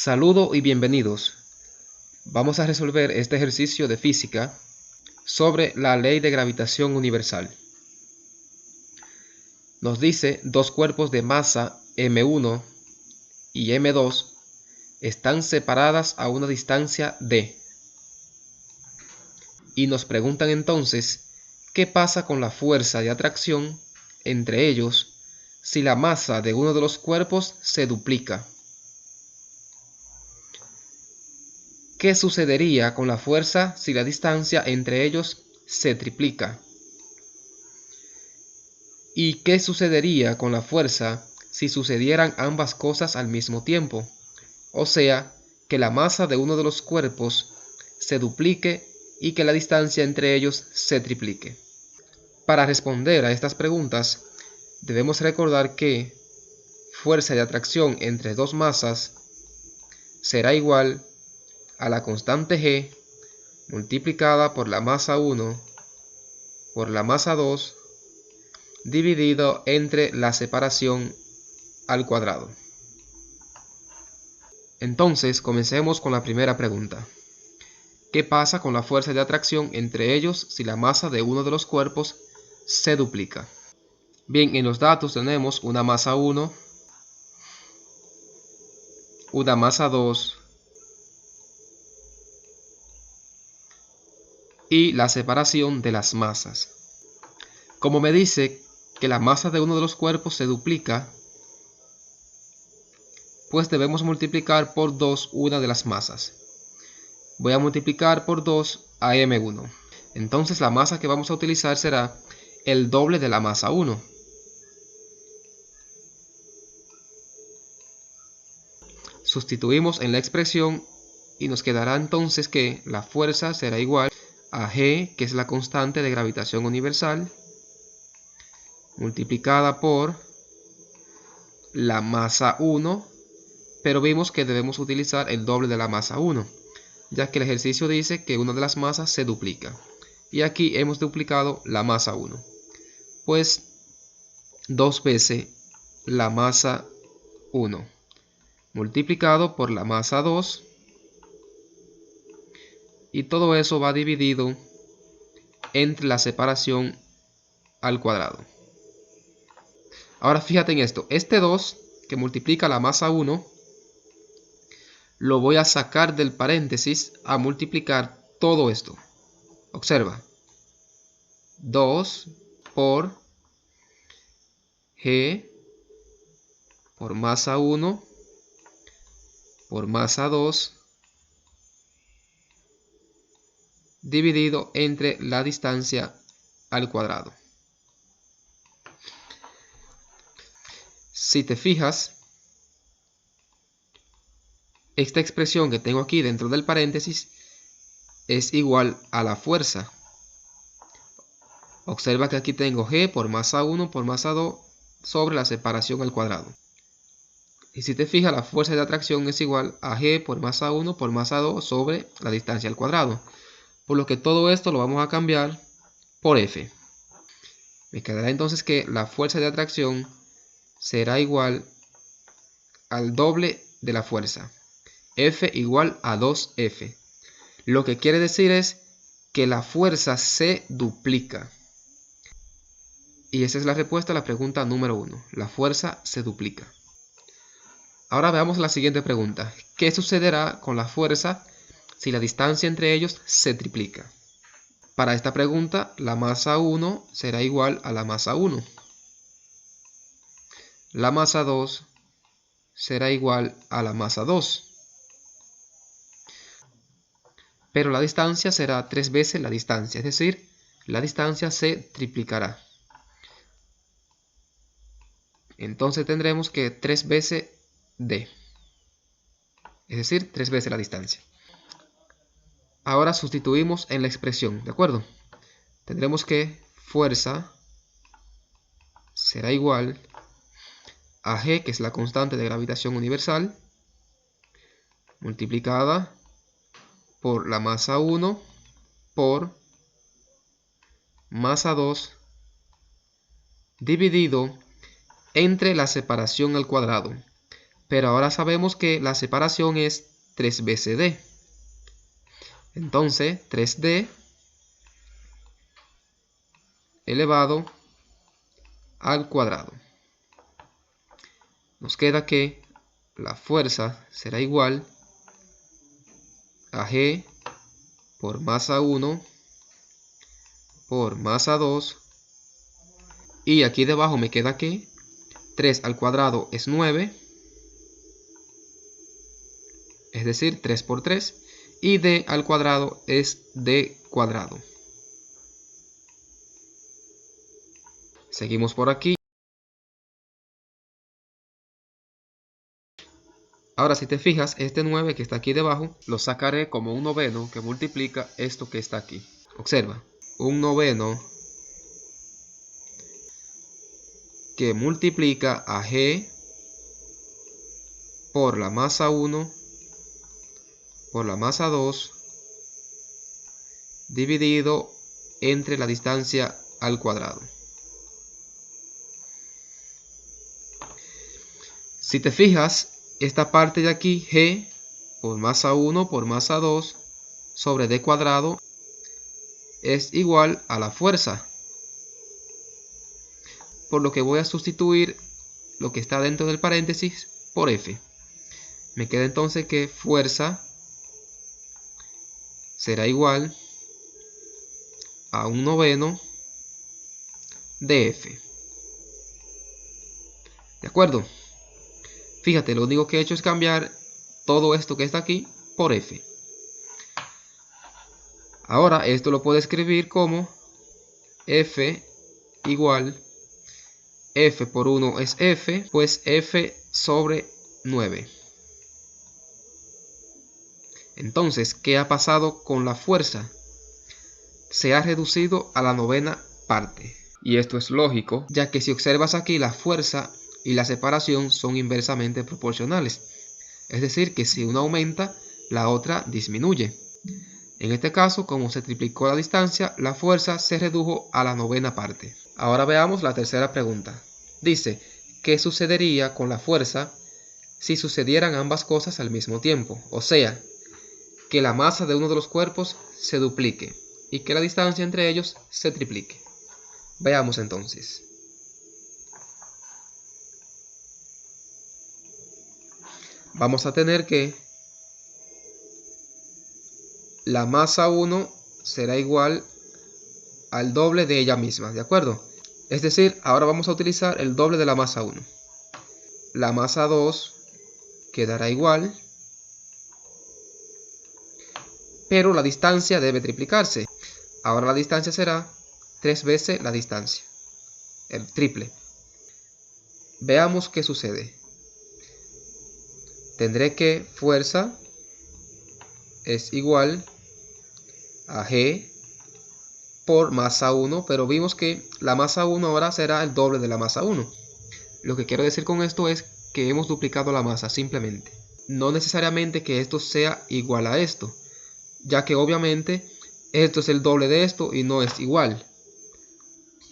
Saludo y bienvenidos. Vamos a resolver este ejercicio de física sobre la ley de gravitación universal. Nos dice dos cuerpos de masa m1 y m2 están separadas a una distancia d. Y nos preguntan entonces qué pasa con la fuerza de atracción entre ellos si la masa de uno de los cuerpos se duplica. ¿Qué sucedería con la fuerza si la distancia entre ellos se triplica? ¿Y qué sucedería con la fuerza si sucedieran ambas cosas al mismo tiempo? O sea, que la masa de uno de los cuerpos se duplique y que la distancia entre ellos se triplique. Para responder a estas preguntas, debemos recordar que fuerza de atracción entre dos masas será igual a la constante g multiplicada por la masa 1 por la masa 2 dividido entre la separación al cuadrado. Entonces, comencemos con la primera pregunta. ¿Qué pasa con la fuerza de atracción entre ellos si la masa de uno de los cuerpos se duplica? Bien, en los datos tenemos una masa 1, una masa 2 y la separación de las masas. Como me dice que la masa de uno de los cuerpos se duplica, pues debemos multiplicar por 2 una de las masas. Voy a multiplicar por 2 a m1. Entonces la masa que vamos a utilizar será el doble de la masa 1. Sustituimos en la expresión y nos quedará entonces que la fuerza será igual a g, que es la constante de gravitación universal, multiplicada por la masa 1, pero vimos que debemos utilizar el doble de la masa 1, ya que el ejercicio dice que una de las masas se duplica. Y aquí hemos duplicado la masa 1. Pues 2 veces la masa 1 multiplicado por la masa 2. Y todo eso va dividido entre la separación al cuadrado. Ahora fíjate en esto. Este 2 que multiplica la masa 1 lo voy a sacar del paréntesis a multiplicar todo esto. Observa. 2 por g por masa 1 por masa 2 dividido entre la distancia al cuadrado. Si te fijas, esta expresión que tengo aquí dentro del paréntesis es igual a la fuerza. Observa que aquí tengo g por masa 1 por masa 2 sobre la separación al cuadrado. Y si te fijas, la fuerza de atracción es igual a g por masa 1 por masa 2 sobre la distancia al cuadrado. Por lo que todo esto lo vamos a cambiar por F. Me quedará entonces que la fuerza de atracción será igual al doble de la fuerza. F igual a 2F. Lo que quiere decir es que la fuerza se duplica. Y esa es la respuesta a la pregunta número 1. La fuerza se duplica. Ahora veamos la siguiente pregunta. ¿Qué sucederá con la fuerza si la distancia entre ellos se triplica? Para esta pregunta, la masa 1 será igual a la masa 1. La masa 2 será igual a la masa 2. Pero la distancia será 3 veces la distancia, es decir, la distancia se triplicará. Entonces tendremos que 3 veces d, es decir, 3 veces la distancia. Ahora sustituimos en la expresión, ¿de acuerdo? Tendremos que fuerza será igual a g, que es la constante de gravitación universal, multiplicada por la masa 1 por masa 2 dividido entre la separación al cuadrado. Pero ahora sabemos que la separación es 3 veces d. Entonces, 3d elevado al cuadrado. Nos queda que la fuerza será igual a G por masa 1 por masa 2. Y aquí debajo me queda que 3 al cuadrado es 9. Es decir, 3 por 3. Y d al cuadrado es d cuadrado. Seguimos por aquí. Ahora, si te fijas, este 9 que está aquí debajo, lo sacaré como un noveno que multiplica esto que está aquí. Observa, un noveno que multiplica a G por la masa 1 por la masa 2 dividido entre la distancia al cuadrado. Si te fijas, esta parte de aquí, G por masa 1 por masa 2 sobre d cuadrado, es igual a la fuerza. Por lo que voy a sustituir lo que está dentro del paréntesis por F. Me queda entonces que fuerza será igual a un noveno de F. ¿De acuerdo? Fíjate, lo único que he hecho es cambiar todo esto que está aquí por F. Ahora esto lo puedo escribir como F igual, F por 1 es F, pues F sobre 9. Entonces, ¿qué ha pasado con la fuerza? Se ha reducido a la novena parte. Y esto es lógico, ya que si observas aquí, la fuerza y la separación son inversamente proporcionales. Es decir, que si una aumenta, la otra disminuye. En este caso, como se triplicó la distancia, la fuerza se redujo a la novena parte. Ahora veamos la tercera pregunta. Dice, ¿qué sucedería con la fuerza si sucedieran ambas cosas al mismo tiempo? O sea, que la masa de uno de los cuerpos se duplique y que la distancia entre ellos se triplique. Veamos entonces. Vamos a tener que la masa 1 será igual al doble de ella misma, ¿de acuerdo? Es decir, ahora vamos a utilizar el doble de la masa 1. La masa 2 quedará igual, pero la distancia debe triplicarse. Ahora la distancia será 3 veces la distancia, el triple. Veamos qué sucede. Tendré que fuerza es igual a G por masa 1, pero vimos que la masa 1 ahora será el doble de la masa 1. Lo que quiero decir con esto es que hemos duplicado la masa simplemente. No necesariamente que esto sea igual a esto, ya que obviamente esto es el doble de esto y no es igual.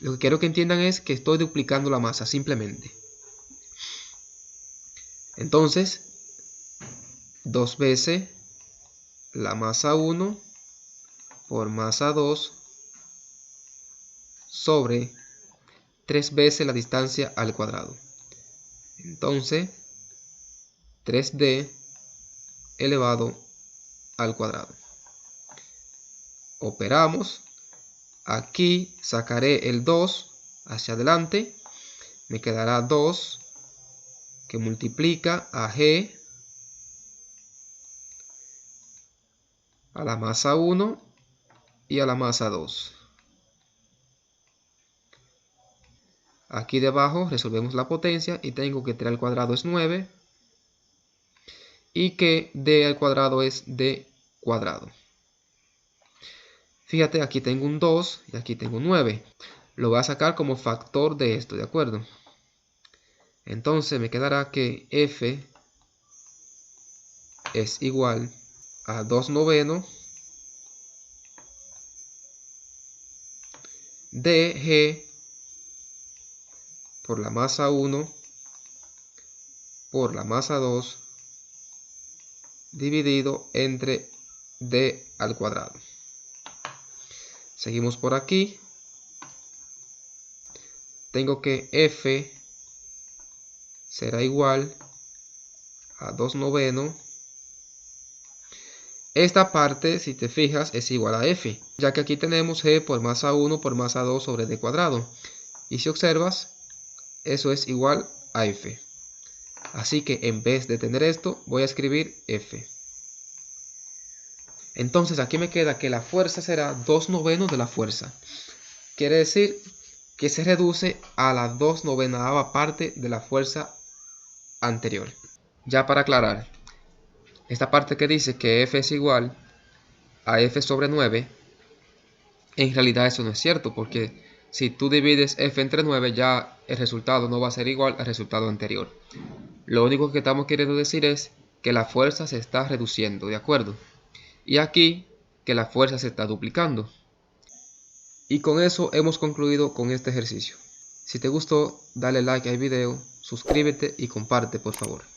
Lo que quiero que entiendan es que estoy duplicando la masa simplemente. Entonces, 2 veces la masa 1 por masa 2 sobre 3 veces la distancia al cuadrado. Entonces, 3d elevado al cuadrado. Operamos. Aquí sacaré el 2 hacia adelante. Me quedará 2 que multiplica a G a la masa 1 y a la masa 2. Aquí debajo resolvemos la potencia y tengo que 3 al cuadrado es 9 y que d al cuadrado es d cuadrado. Fíjate, aquí tengo un 2 y aquí tengo un 9. Lo voy a sacar como factor de esto, ¿de acuerdo? Entonces me quedará que f es igual a 2 novenos de G por la masa 1 por la masa 2 dividido entre d al cuadrado. Seguimos por aquí. Tengo que F será igual a 2/9. Esta parte, si te fijas, es igual a F, ya que aquí tenemos G por masa 1 por masa 2 sobre D cuadrado. Y si observas, eso es igual a F. Así que en vez de tener esto, voy a escribir F. Entonces aquí me queda que la fuerza será 2/9 de la fuerza. Quiere decir que se reduce a la 2/9 parte de la fuerza anterior. Ya para aclarar, esta parte que dice que F es igual a F sobre 9, en realidad eso no es cierto, porque si tú divides F entre 9, ya el resultado no va a ser igual al resultado anterior. Lo único que estamos queriendo decir es que la fuerza se está reduciendo, ¿de acuerdo? Y aquí, que la fuerza se está duplicando. Y con eso hemos concluido con este ejercicio. Si te gustó, dale like al video, suscríbete y comparte por favor.